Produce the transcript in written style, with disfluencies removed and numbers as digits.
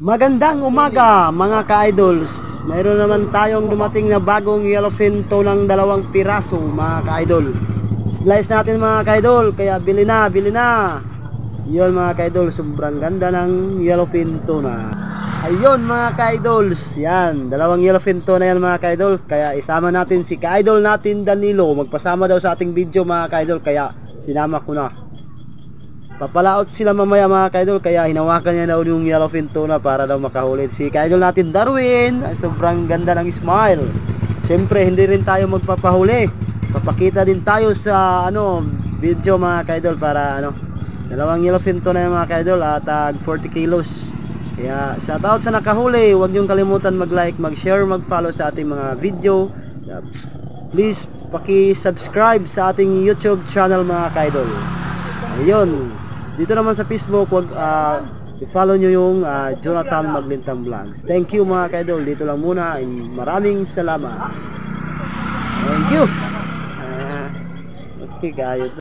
Magandang umaga mga ka-idols. Mayroon naman tayong dumating na bagong yellowfin ng 2 piraso mga ka-idol. Slice natin mga ka-idol, kaya bili na, bili na. Yun mga ka-idol, sobrang ganda ng yellowfin tuna. Ayun mga ka-idols, yan, 2 yellowfin tuna yan mga ka-idol. Kaya isama natin si ka-idol natin Danilo. Magpasama daw sa ating video mga ka-idol, kaya sinama ko na. Papalaot sila mamaya mga ka-idol, kaya hinawakan niya daw yung yellowfin tuna para daw makahuli. Si ka-idol natin Darwin, sobrang ganda ng smile. Siyempre hindi rin tayo magpapahuli, papakita din tayo sa video mga ka-idol, para 2 yellowfin tuna yung mga ka-idol at 40 kilos. Kaya shoutout sa nakahuli. Huwag niyong kalimutan mag-like, mag-share, mag-follow sa ating mga video. Please paki-subscribe sa ating YouTube channel mga ka-idol. Ayun, dito naman sa Facebook, wag i-follow nyo yung Jonathan Maglintang Vlogs. Thank you mga ka-idol, dito lang muna, and maraming salamat. Thank you. Okay kayo.